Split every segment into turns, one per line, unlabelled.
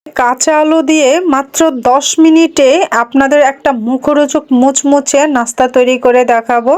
কাঁচা আলু দিয়ে মাত্র 10 মিনিটে আপনাদের একটা মুখরোচক মুচমুচে নাস্তা তৈরি করে দেখাবো।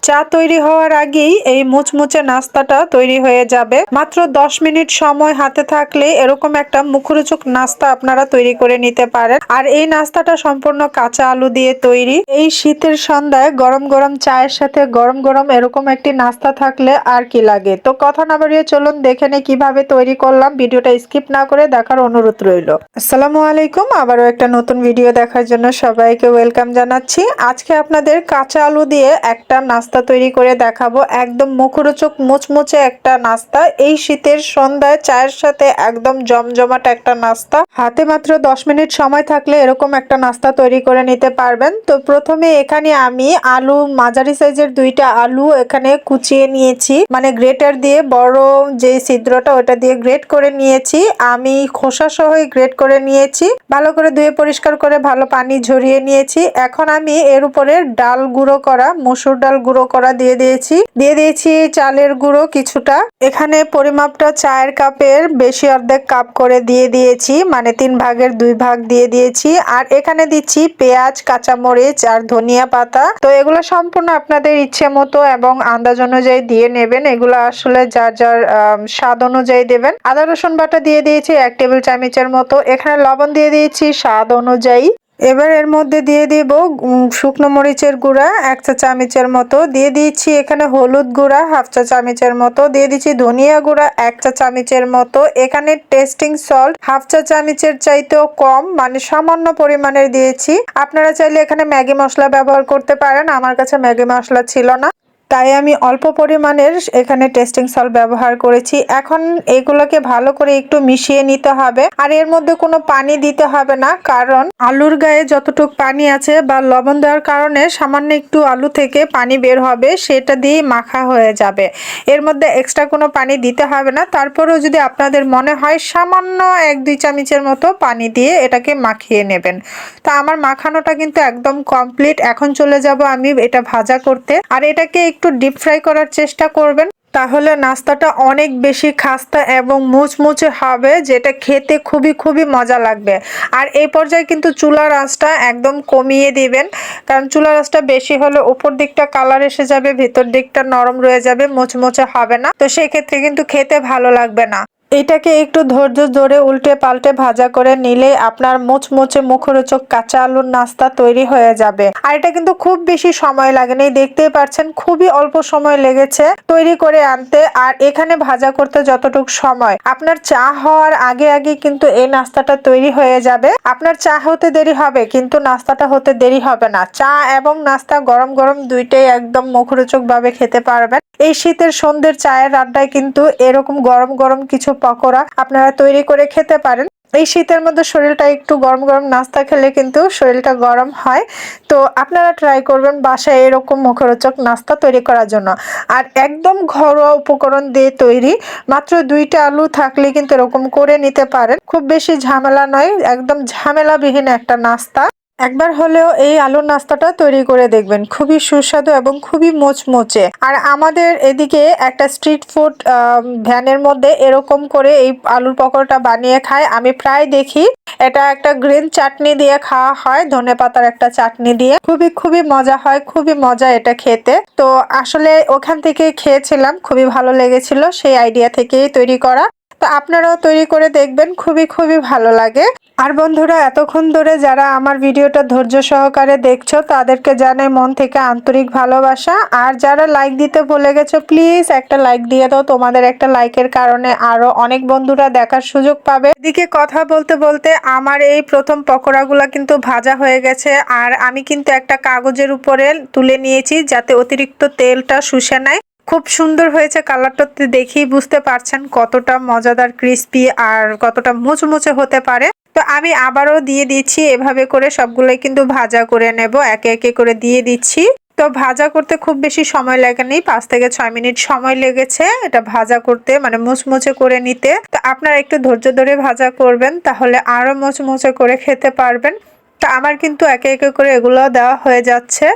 চা তৈরি হওয়ার আগেই এই মুচমুচে নাস্তাটা তৈরি হয়ে যাবে। মাত্র 10 মিনিট সময় হাতে থাকলে এরকম একটা মুখরোচক নাস্তা আপনারা তৈরি করে নিতে পারেন। আর এই নাস্তাটা সম্পূর্ণ কাঁচা আলু দিয়ে তৈরি। এই শীতের সন্ধ্যায় গরম গরম চায়ের সাথে গরম গরম এরকম একটি নাস্তা থাকলে আর কি লাগে। তো কথা না বাড়িয়ে চলুন দেখে নে কিভাবে তৈরি করলাম। ভিডিওটা স্কিপ না করে দেখার অনুরোধ রইল। আসসালামু আলাইকুম, আবারও একটা নতুন ভিডিও দেখার জন্য সবাইকে ওয়েলকাম জানাচ্ছি। আজকে আপনাদের কাঁচা আলু দিয়ে একটা নাস্তা তৈরি করে দেখাবো, একদম মুখরোচক মুচমুচে একটা নাস্তা। এই শীতের সন্ধ্যায় চায়ের সাথে একদম জমজমাট একটা নাস্তা। হাতে মাত্র 10 মিনিট সময় থাকলে এরকম একটা নাস্তা তৈরি করে নিতে পারবেন। তো প্রথমে এখানে আমি আলু মাঝারি সাইজের 2টা আলু এখানে কুচিয়ে নিয়েছি, মানে গ্রেটার দিয়ে বড় যে ছিদ্রটা ওটা দিয়ে গ্রেট করে নিয়েছি। আমি খোসা সহই গ্রেট করে নিয়েছি, ভালো করে ধুয়ে পরিষ্কার করে ভালো পানি ঝরিয়ে নিয়েছি। এখন আমি এর উপরে ডাল গুঁড়ো করা, মসুর ডাল গুঁড়ো করা দিয়ে দিয়েছি চালের গুঁড়ো কিছুটা। এখানে পরিমাপটা চায়ের কাপের বেশি, অর্ধেক কাপ করে দিয়ে দিয়েছি, মানে 3 ভাগের 2 ভাগ দিয়ে দিয়েছি। আর এখানে দিচ্ছি পেঁয়াজ, কাঁচামরিচ আর ধনিয়া পাতা। তো এগুলো সম্পূর্ণ আপনাদের ইচ্ছে মতো এবং আন্দাজ অনুযায়ী দিয়ে নেবেন। এগুলো আসলে যার যার স্বাদ অনুযায়ী দেবেন। আদা রসুন বাটা দিয়ে দিয়েছি 1 টেবিল চামচের মতো। এখানে লবণ দিয়ে দিয়েছি স্বাদ অনুযায়ী। এবার এর মধ্যে দিয়ে দিব শুকনো মরিচের গুঁড়া 1 চা চামচের মতো, দিয়ে দিচ্ছি এখানে হলুদ গুঁড়া 1/2 চা চামচের মতো, দিয়ে দিচ্ছি ধনিয়া গুঁড়া 1 চা চামচের মতো। এখানে টেস্টিং সল্ট 1/2 চা চামচের চাইতেও কম, মানে সামান্য পরিমাণের দিয়েছি। আপনারা চাইলে এখানে ম্যাগি মশলা ব্যবহার করতে পারেন, আমার কাছে ম্যাগি মশলা ছিল না, তাই আমি অল্প পরিমাণের এখানে টেস্টিং সল্ট ব্যবহার করেছি। এখন এগুলোকে ভালো করে একটু মিশিয়ে নিতে হবে। আর এর মধ্যে কোনো পানি দিতে হবে না, কারণ আলুর গায়ে যতটুকু পানি আছে বা লবণ দেওয়ার কারণে সামান্য একটু আলু থেকে পানি বের হবে, সেটা দিয়ে মাখা হয়ে যাবে। এর মধ্যে এক্সট্রা কোনো পানি দিতে হবে না। তারপরেও যদি আপনাদের মনে হয় সামান্য 1-2 চামচের মতো পানি দিয়ে এটাকে মাখিয়ে নেবেন। তা আমার মাখানোটা কিন্তু একদম কমপ্লিট। এখন চলে যাব আমি এটা ভাজা করতে। আর এটাকে একটু ডিপ ফ্রাই করার চেষ্টা করবেন, তাহলে নাস্তাটা অনেক বেশি খাস্তা এবং মুচমুচে হবে, যেটা খেতে খুবই মজা লাগবে। আর এই পর্যায়ে কিন্তু চুলার আঁচটা একদম কমিয়ে দিবেন, কারণ চুলার আঁচটা বেশি হলে উপর দিকটা কালার এসে যাবে, ভেতর দিকটা নরম রয়ে যাবে, মুচমুচে হবে না। তো সেই ক্ষেত্রে কিন্তু খেতে ভালো লাগবে না। এটাকে একটু ধৈর্য ধরে উল্টে পাল্টে ভাজা করে নিলে আপনার মুচমুচে মুখরোচক কাঁচা আলুর নাস্তা তৈরি হয়ে যাবে। আর এটা কিন্তু খুব বেশি সময় লাগেনি, দেখতেই পাচ্ছেন খুবই অল্প সময় লেগেছে তৈরি করে আনতে। আর এখানে ভাজা করতে যতটুকু সময়, আপনার চা হওয়ার আগে কিন্তু এই নাস্তাটা তৈরি হয়ে যাবে। আপনার চা হতে দেরি হবে কিন্তু নাস্তাটা হতে দেরি হবে না। চা এবং নাস্তা গরম গরম দুইটাই একদম মুখরোচক ভাবে খেতে পারবেন। এই শীতের সন্ধ্যের চায়ের আড্ডায় কিন্তু এরকম গরম গরম কিছু পকোড়া আপনারা তৈরি করে খেতে পারেন। এই শীতের মধ্যে শরীরটা একটু গরম গরম নাস্তা খেলে কিন্তু শরীরটা গরম হয়। তো আপনারা ট্রাই করবেন বাসায় এরকম মুখরোচক নাস্তা তৈরি করার জন্য। আর একদম ঘরোয়া উপকরণ দিয়ে তৈরি, মাত্র 2টা আলু থাকলে কিন্তু এরকম করে নিতে পারেন। খুব বেশি ঝামেলা নয়, একদম ঝামেলাবিহীন একটা নাস্তা। একবার হলেও এই আলুর নাস্তাটা তৈরি করে দেখবেন, খুবই সুস্বাদু এবং খুবই মুচমুচে। আর আমাদের এদিকে একটা স্ট্রিট ফুড ভ্যানের মধ্যে এরকম করে এই আলুর পকোড়াটা বানিয়ে খায়, আমি প্রায় দেখি। এটা একটা গ্রিন চাটনি দিয়ে খাওয়া হয়, ধনেপাতার একটা চাটনি দিয়ে, খুবই মজা হয়, খুবই মজা এটা খেতে। তো আসলে ওখান থেকে খেয়েছিলাম, খুবই ভালো লেগেছিল, সেই আইডিয়া থেকেই তৈরি করা। তো আপনারাও তৈরি করে দেখবেন, খুবই ভালো লাগে। আর বন্ধুরা, এতক্ষণ ধরে যারা আমার ভিডিওটা ধৈর্য সহকারে দেখছো তাদেরকে জানাই মন থেকে আন্তরিক ভালোবাসা। আর যারা লাইক দিতে ভুলে গেছো, প্লিজ একটা লাইক দিয়ে দাও। তোমাদের একটা লাইকের কারণে আরো অনেক বন্ধুরা দেখার সুযোগ পাবে। এদিকে কথা বলতে বলতে আমার এই প্রথম পকোড়াগুলা কিন্তু ভাজা হয়ে গেছে। আর আমি কিন্তু একটা কাগজের উপরে তুলে নিয়েছি, যাতে অতিরিক্ত তেলটা শুষে নেয়। খুব সুন্দর হয়েছে, কালারটা দেখেই বুঝতে পারছেন কতটা মজাদার, ক্রিস্পি আর কতটা মুচমুচে হতে পারে। তো আমি আবারও দিয়ে দিচ্ছি, এভাবে করে সবগুলোই কিন্তু ভাজা করে নেব, একে একে করে দিয়ে দিচ্ছি। তো ভাজা করতে খুব বেশি সময় লাগেনি, 5 থেকে 6 মিনিট সময় লেগেছে এটা ভাজা করতে, মানে মুচমুচে করে নিতে। তো আপনারা একটু ধৈর্য ধরে ভাজা করবেন, তাহলে আরো মুচমুচে করে খেতে পারবেন। তো আমার কিন্তু একে একে করে এগুলো দেওয়া হয়ে যাচ্ছে।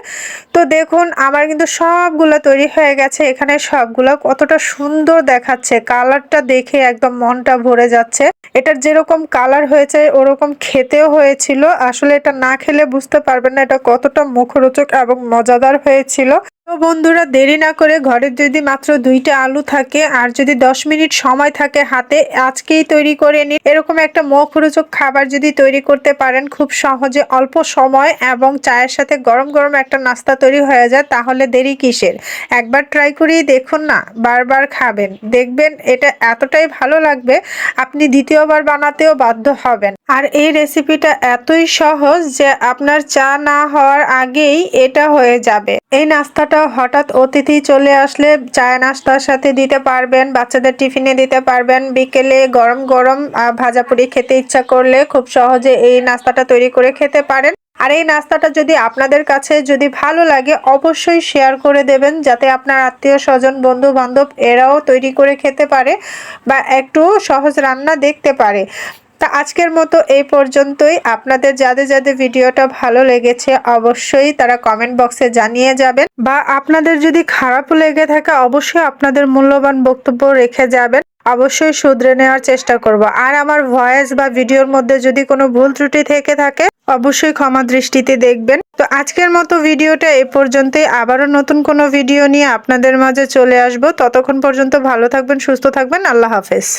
তো দেখুন আমার কিন্তু সবগুলো তৈরি হয়ে গেছে। এখানে সবগুলো কতটা সুন্দর দেখাচ্ছে, কালারটা দেখে একদম মনটা ভরে যাচ্ছে। এটার যেরকম কালার হয়েছে ওরকম খেতেও হয়েছিল। আসলে এটা না খেলে বুঝতে পারবেন না এটা কতটা মুখরোচক এবং মজাদার হয়েছিল। তো বন্ধুরা, দেরি না করে ঘরে যদি মাত্র 2টা আলু থাকে আর যদি 10 মিনিট সময় থাকে হাতে, আজকেই তৈরি করে নিন। এরকম একটা মুখরোচক খাবার যদি তৈরি করতে পারেন খুব সহজে, অল্প সময় এবং চায়ের সাথে গরম গরম একটা নাস্তা তৈরি হয়ে যায়, তাহলে দেরি কিসের? একবার ট্রাই করেই দেখুন না, বারবার খাবেন, দেখবেন এটা এতটাই ভালো লাগবে আপনি দ্বিতীয়বার বানাতেও বাধ্য হবেন। আর এই রেসিপিটা এতই সহজ যে আপনার চা না হওয়ার আগেই এটা হয়ে যাবে। এই নাস্তাটা হঠাৎ অতিথি চলে আসলে চায় নাস্তার সাথে দিতে পারবেন, বাচ্চাদের টিফিনে দিতে পারবেন, বিকেলে গরম গরম ভাজাপুরি খেতে ইচ্ছা করলে খুব সহজে এই নাস্তাটা তৈরি করে খেতে পারেন। আর এই নাস্তাটা যদি আপনাদের কাছে যদি ভালো লাগে অবশ্যই শেয়ার করে দেবেন, যাতে আপনার আত্মীয় স্বজন বন্ধু বান্ধব এরাও তৈরি করে খেতে পারে বা একটু সহজ রান্না দেখতে পারে। তা আজকের মতো এই পর্যন্তই। আপনাদের যাদের যাদের ভিডিওটা ভালো লেগেছে অবশ্যই তারা কমেন্ট বক্সে জানিয়ে যাবেন, বা আপনাদের যদি খারাপও লেগে থাকে অবশ্যই আপনাদের মূল্যবান বক্তব্য রেখে যাবেন। অবশ্যই শুধরে নেওয়ার চেষ্টা করব। আর আমার ভয়েস বা ভিডিওর মধ্যে যদি কোনো ভুল ত্রুটি থেকে থাকে অবশ্যই ক্ষমা দৃষ্টিতে দেখবেন। তো আজকের মতো ভিডিওটা এ পর্যন্তই। আবারও নতুন কোনো ভিডিও নিয়ে আপনাদের মাঝে চলে আসব। ততক্ষণ পর্যন্ত ভালো থাকবেন, সুস্থ থাকবেন। আল্লাহ হাফেজ।